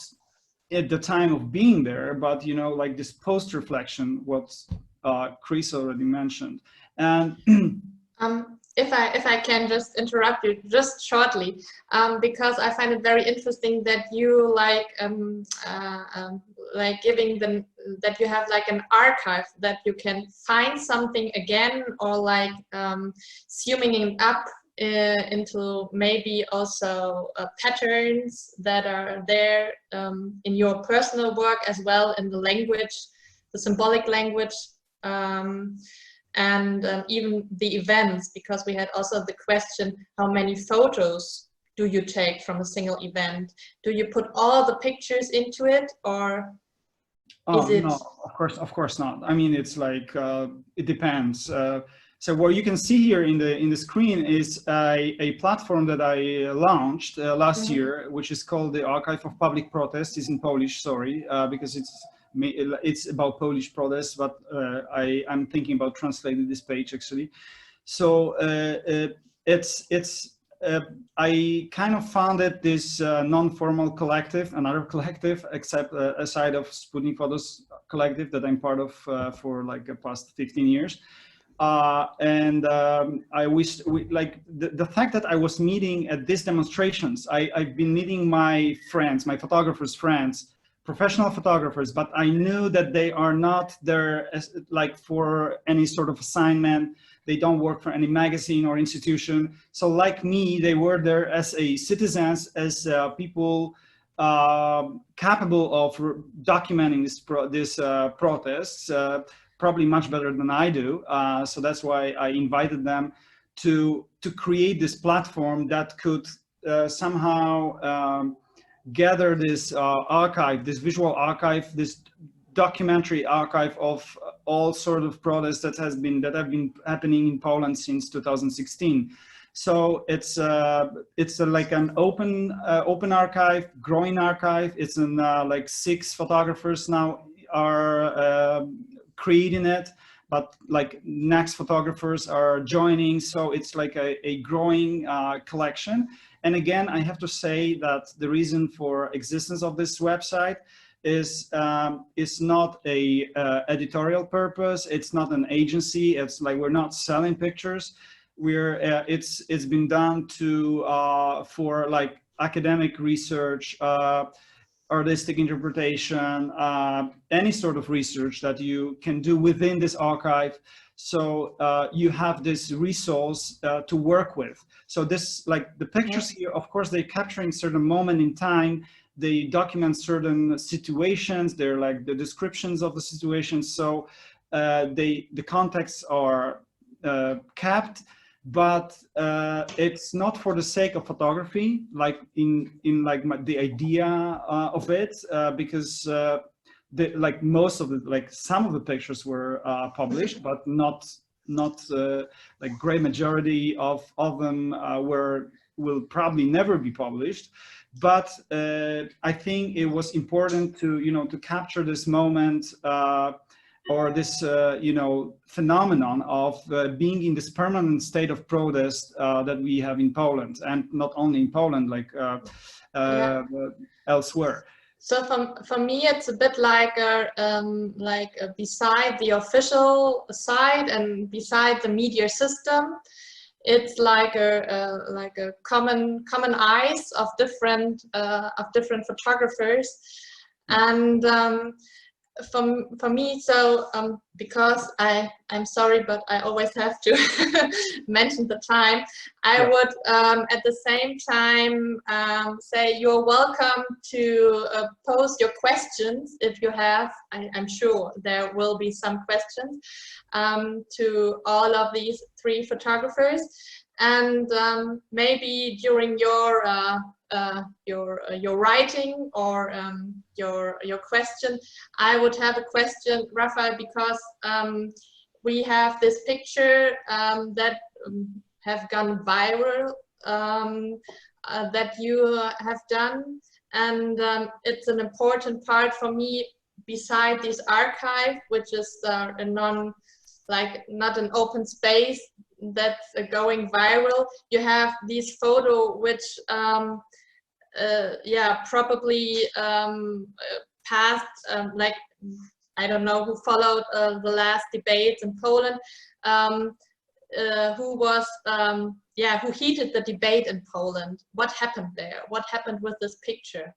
at the time of being there, but, like this post-reflection, what Chris already mentioned. And if I can just interrupt you just shortly, because I find it very interesting that you giving them that you have like an archive that you can find something again, or like summing it up into maybe also patterns that are there in your personal work as well, in the language, the symbolic language. And even the events, because we had also the question, how many photos do you take from a single event? Do you put all the pictures into it, or is it? No, of course not. I mean, it's like it depends. So what you can see here in the screen is a platform that I launched last year, which is called the Archive of Public Protest. It's in Polish, sorry, because it's about Polish protests, but I'm thinking about translating this page actually. So I kind of founded this non-formal collective, another collective, except aside of Sputnik Photos collective that I'm part of for like the past 15 years. I wish, the fact that I was meeting at these demonstrations, I've been meeting my friends, my photographers' friends, professional photographers, but I knew that they are not there as, like, for any sort of assignment. They don't work for any magazine or institution. So like me, they were there as a citizens, as people capable of documenting these protests, probably much better than I do. So that's why I invited them to create this platform that could somehow gather this archive, this visual archive, this documentary archive of all sort of protests that have been happening in Poland since 2016. So it's like an open archive, growing archive. It's in like 6 photographers now are creating it, but like next photographers are joining. So it's like a growing collection. And again, I have to say that the reason for existence of this website is not a editorial purpose. It's not an agency. It's like, we're not selling pictures. It's been done for like academic research, artistic interpretation, any sort of research that you can do within this archive. So you have this resource to work with. So this, like the pictures here, of course, they're capturing certain moment in time. They document certain situations. They're like the descriptions of the situations. So the contexts are kept, but it's not for the sake of photography, like in like the idea of it, because like most of the, like some of the pictures were published, but not like great majority of them will probably never be published. But I think it was important to, to capture this moment this you know, phenomenon of being in this permanent state of protest that we have in Poland, and not only in Poland, like elsewhere. So for me, it's a bit like beside the official side and beside the media system, it's like a common eyes of different photographers, and for me, so because I'm sorry, but I always have to mention the time, I would at the same time say you're welcome to pose your questions if you have. I'm sure there will be some questions to all of these three photographers, and maybe during your writing or your question, I would have a question, Rafał, because we have this picture that have gone viral that you have done, and it's an important part for me. Beside this archive, which is not an open space that's going viral, you have this photo which probably passed, like, I don't know who followed the last debates in Poland, who heated the debate in Poland. What happened there? What happened with this picture?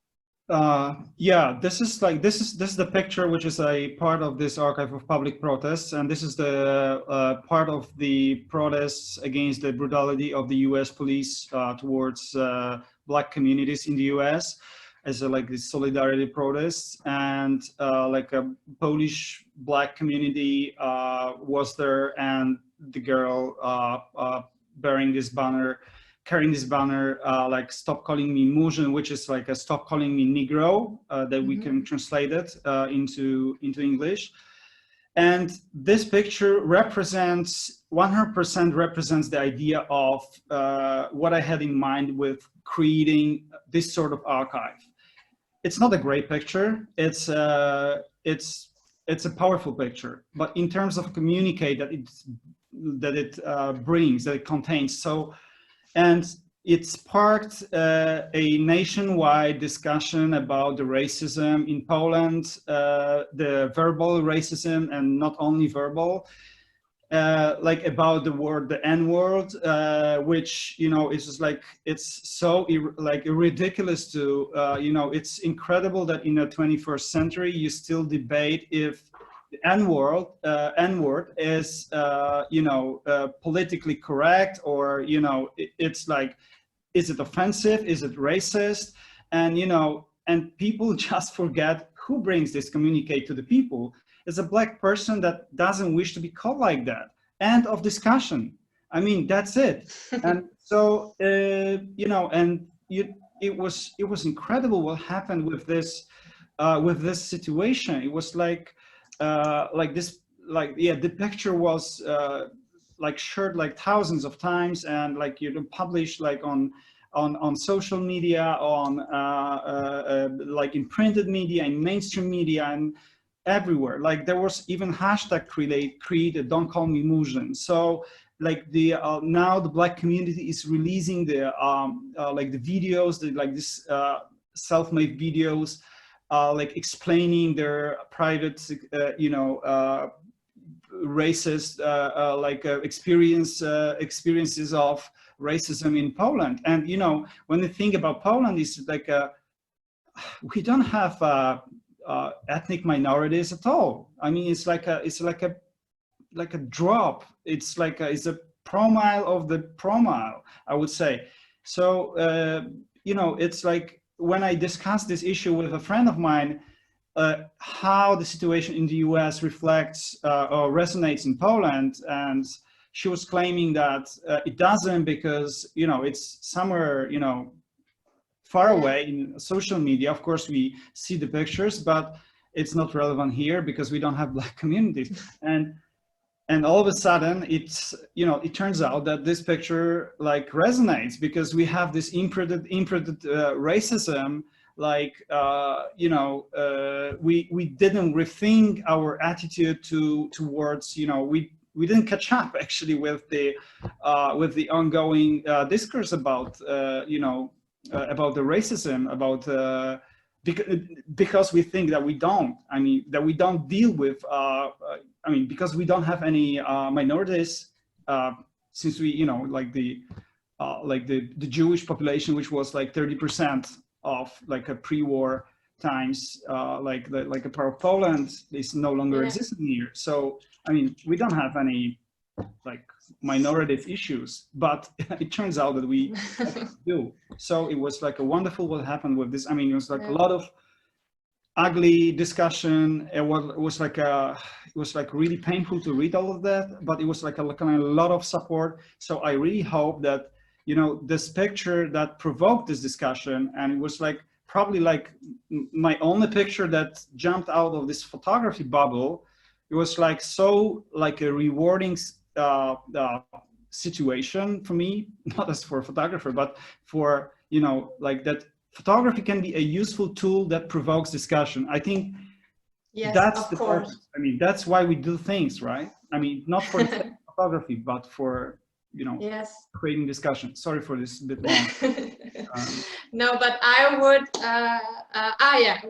This is the picture which is a part of this archive of public protests, and this is the part of the protests against the brutality of the US police towards Black communities in the US, as like this solidarity protests, and like a Polish Black community was there, and the girl carrying this banner, like "Stop calling me Murzyn," which is like a "Stop calling me Negro," that we can translate it into English. And this picture represents 100% represents the idea of what I had in mind with creating this sort of archive. It's not a great picture. It's a powerful picture, but in terms of communicate that it brings, that it contains. So. And it sparked a nationwide discussion about the racism in Poland, the verbal racism, and not only verbal, like about the word, the N-word, which, you know, it's just like, it's so ridiculous to, you know, it's incredible that in the 21st century, you still debate if the N-word is, you know, politically correct, or, you know, it's like, is it offensive? Is it racist? And, you know, and people just forget who brings this communicate to the people. It's a Black person that doesn't wish to be called like that. End of discussion. I mean, that's it. And so, you know, and it was incredible what happened with this situation. It was like this, like, yeah, the picture was like shared like thousands of times, and like, you know, published like on social media, on like in printed media, in mainstream media, and everywhere. Like there was even hashtag created, "Don't call me Murzyn." So like the now the Black community is releasing the like the videos, this self-made videos, like explaining their private, you know, racist experiences of racism in Poland. And, you know, when you think about Poland, it's like we don't have ethnic minorities at all. I mean, it's like a drop. It's like it's a promile of the promile, I would say. So you know, it's like, when I discussed this issue with a friend of mine, how the situation in the US reflects or resonates in Poland, and she was claiming that it doesn't, because, you know, it's somewhere, you know, far away in social media. Of course, we see the pictures, but it's not relevant here because we don't have Black communities. And all of a sudden, it's, you know, it turns out that this picture like resonates, because we have this imprinted racism like we didn't rethink our attitude towards we didn't catch up actually with the ongoing discourse about about the racism, about because we think that we don't deal with because we don't have any minorities, since we like the Jewish population, which was like 30% of like a pre-war times, like a part of Poland is no longer existing here. So I mean, we don't have any like minority issues, but it turns out that we do. So it was like a wonderful what happened with this. I mean, it was like a lot of ugly discussion. It was like really painful to read all of that, but it was like a kind of a lot of support. So I really hope that this picture that provoked this discussion, and it was like probably like my only picture that jumped out of this photography bubble. It was like so like a rewarding situation for me, not as for a photographer, but for like that photography can be a useful tool that provokes discussion. I think that's the purpose. I mean, that's why we do things, right? I mean, not for the photography, but for creating discussion. Sorry for this bit long. No, but I would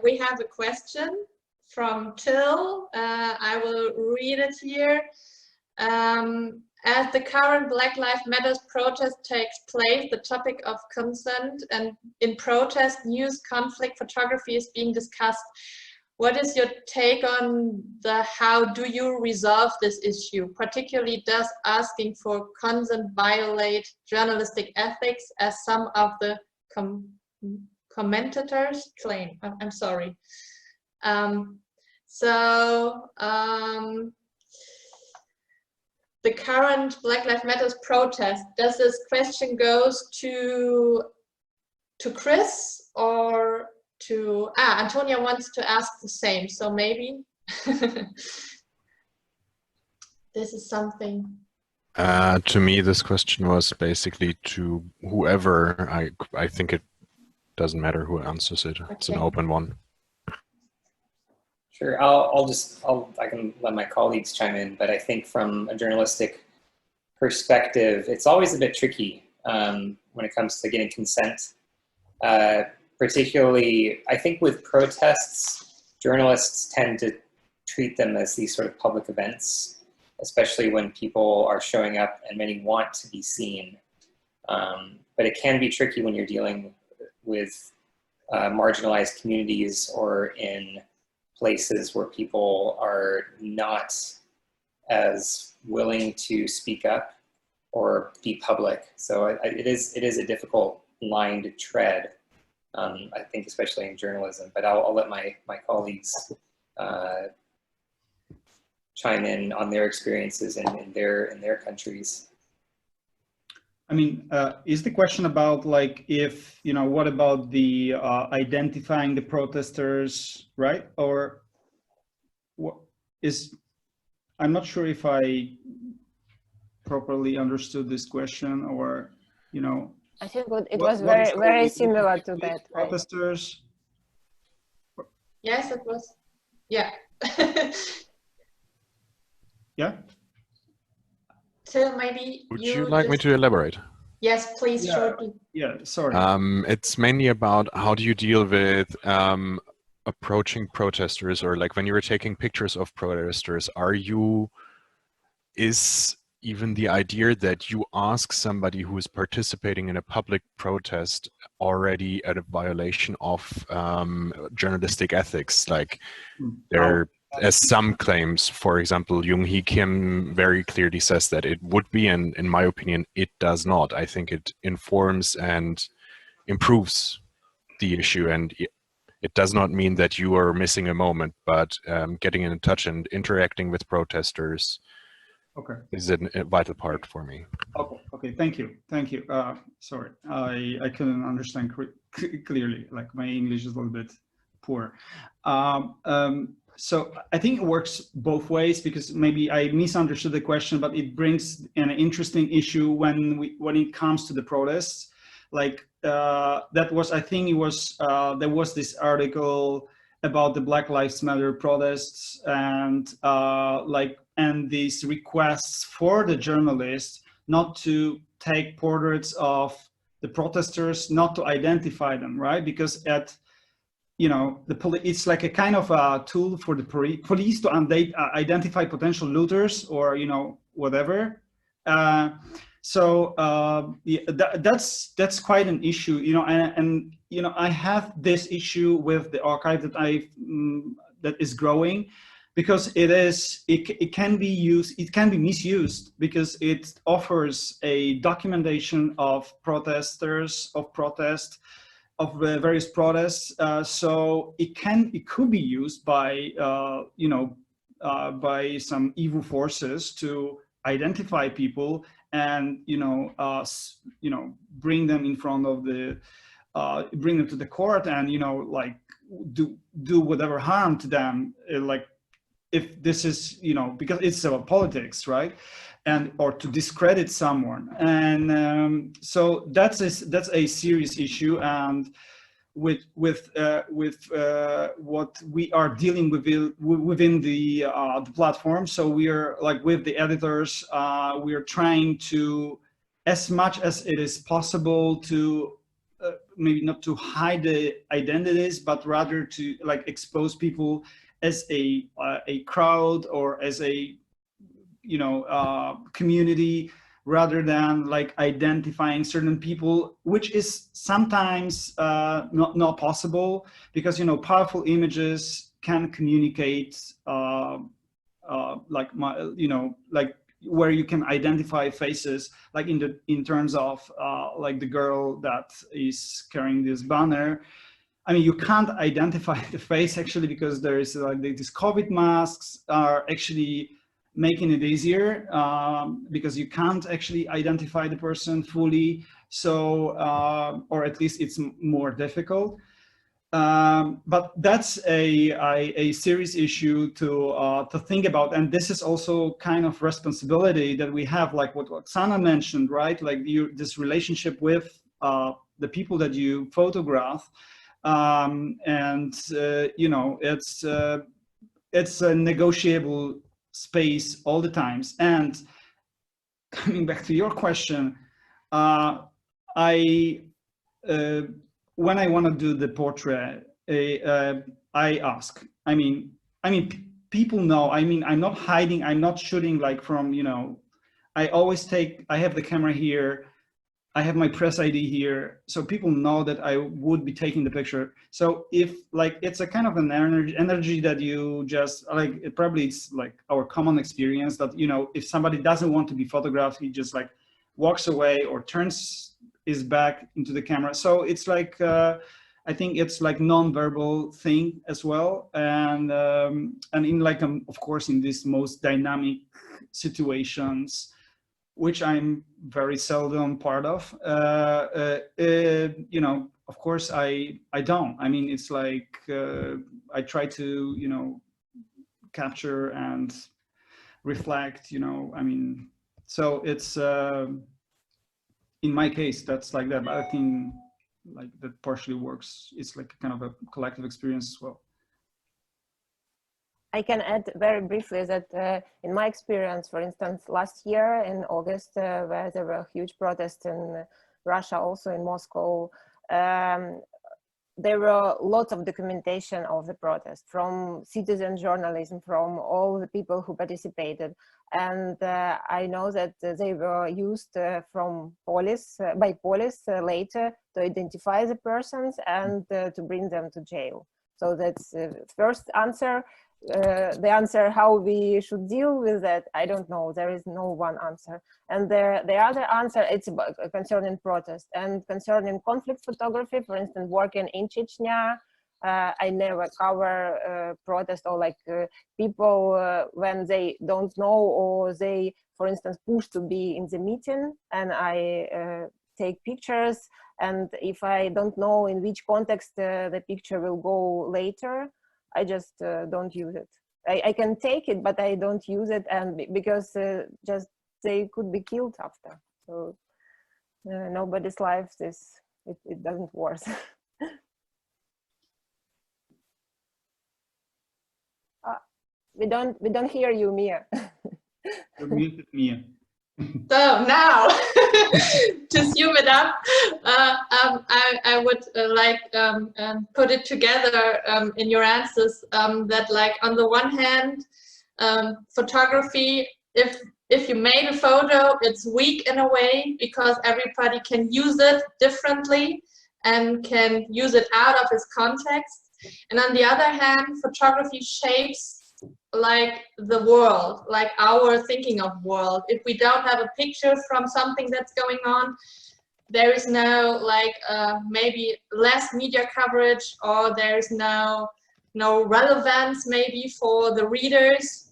we have a question from Till. I will read it here. As the current Black Lives Matter protest takes place, the topic of consent and in protest news conflict photography is being discussed. What is your take on how do you resolve this issue? Particularly, does asking for consent violate journalistic ethics, as some of the commentators claim? I'm sorry. The current Black Lives Matter protest, does this question goes to Chris or to Antonia wants to ask the same, so maybe this is something. To me, this question was basically to whoever. I think it doesn't matter who answers it. It's an open one. Sure, I can let my colleagues chime in, but I think from a journalistic perspective, it's always a bit tricky when it comes to getting consent. Particularly, I think with protests, journalists tend to treat them as these sort of public events, especially when people are showing up and many want to be seen. But it can be tricky when you're dealing with marginalized communities or in places where people are not as willing to speak up or be public. So it is a difficult line to tread, I think, especially in journalism. But I'll let my colleagues chime in on their experiences in their countries. I mean, is the question about like if what about the identifying the protesters, right? Or what is? I'm not sure if I properly understood this question, or I think it was very similar to that. Protesters. Right? Yes, it was. Yeah. Yeah. Till, maybe Would you like me to elaborate? Yes, please. Yeah, sorry. It's mainly about how do you deal with approaching protesters, or like when you were taking pictures of protesters, is even the idea that you ask somebody who is participating in a public protest already at a violation of journalistic ethics? Like there, as some claims, for example, Jung-Hee Kim very clearly says that it would be, and in my opinion, it does not. I think it informs and improves the issue, and it does not mean that you are missing a moment, but getting in touch and interacting with protesters is a vital part for me. Okay, thank you. Sorry, I couldn't understand clearly, like my English is a little bit poor. So I think it works both ways, because maybe I misunderstood the question, but it brings an interesting issue when it comes to the protests. like that was, I think it was, there was this article about the Black Lives Matter protests, and and these requests for the journalists not to take portraits of the protesters, not to identify them, right? Because it's like a kind of a tool for the police to identify potential looters or whatever. That's quite an issue, and I have this issue with the archive that is growing, because it can be used, it can be misused, because it offers a documentation of protesters, of protest, of various protests. So it could be used by by some evil forces to identify people and bring them in front of the bring them to the court and like do whatever harm to them, like if this is because it's about politics, right? And or to discredit someone. And so that's a serious issue. And with what we are dealing with within the platform. So we are like with the editors, we are trying to, as much as it is possible, to maybe not to hide the identities, but rather to like expose people as a crowd or as a community, rather than like identifying certain people, which is sometimes not possible, because powerful images can communicate like where you can identify faces, like in terms of like the girl that is carrying this banner. I mean, you can't identify the face actually, because there is like these COVID masks are actually making it easier, because you can't actually identify the person fully. So, or at least it's more difficult. But that's a serious issue to think about. And this is also kind of responsibility that we have, like what Oksana mentioned, right? Like this relationship with the people that you photograph. It's a negotiable space all the times. And coming back to your question, when I want to do the portrait, I ask. I mean, people know. I mean, I'm not hiding. I'm not shooting like from I always I have the camera here. I have my press ID here, so people know that I would be taking the picture. So if like it's a kind of an energy that you just like, it's like our common experience that if somebody doesn't want to be photographed, he just like walks away or turns his back into the camera. So it's like I think it's like non-verbal thing as well, and in like of course in these most dynamic situations, which I'm very seldom part of, of course I don't. I mean, it's like I try to capture and reflect. I mean, so it's in my case that's like that. But I think like that partially works. It's like kind of a collective experience as well. I can add very briefly that in my experience, for instance, last year in August, where there were huge protests in Russia, also in Moscow, there were lots of documentation of the protest from citizen journalism, from all the people who participated. And I know that they were used by police later to identify the persons and to bring them to jail. So that's the first answer. The answer how we should deal with that, I don't know. There is no one answer. And the other answer, it's about concerning protest and concerning conflict photography. For instance, working in Chechnya, I never cover protest or like people when they don't know, or they, for instance, push to be in the meeting, and I take pictures. And if I don't know in which context the picture will go later, I just don't use it. I can take it, but I don't use it, and because just they could be killed after. So nobody's life it doesn't work. We don't hear you, Mia. You're muted, Mia. So now, to sum it up, I would put it together in your answers that, like, on the one hand, photography, if you made a photo, it's weak in a way because everybody can use it differently and can use it out of its context. And on the other hand, photography shapes like the world, like our thinking of world. If we don't have a picture from something that's going on, there is no, like, maybe less media coverage, or there's no relevance maybe for the readers.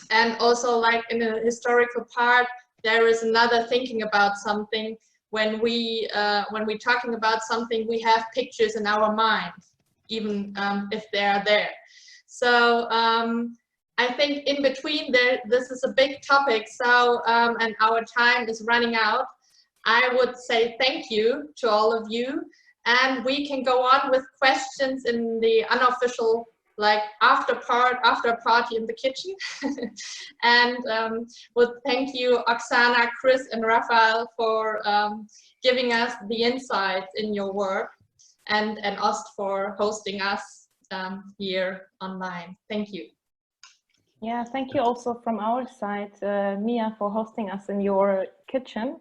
And also, like, in the historical part, there is another thinking about something. When we talking about something, we have pictures in our mind, even if they are there. So I think in between there, this is a big topic. So and our time is running out. I would say thank you to all of you, and we can go on with questions in the unofficial, like, after party in the kitchen. And would thank you, Oksana, Chris, and Rafał, for giving us the insights in your work, and n-ost for hosting us here online. Thank you. Yeah, thank you also from our side, Mia, for hosting us in your kitchen.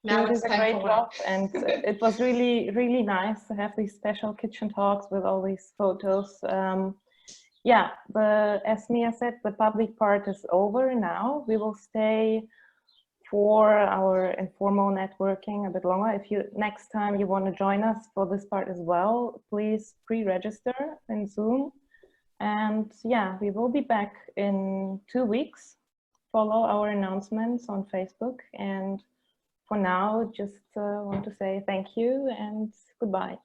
Now you it's did a time great for job, and it was really, really nice to have these special kitchen talks with all these photos. Yeah, as Mia said, the public part is over now. We will stay for our informal networking a bit longer. If you next time you want to join us for this part as well, please pre-register in Zoom. And yeah, we will be back in 2 weeks. Follow our announcements on Facebook. And for now, just want to say thank you and goodbye.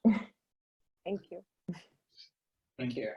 Thank you. Thank you.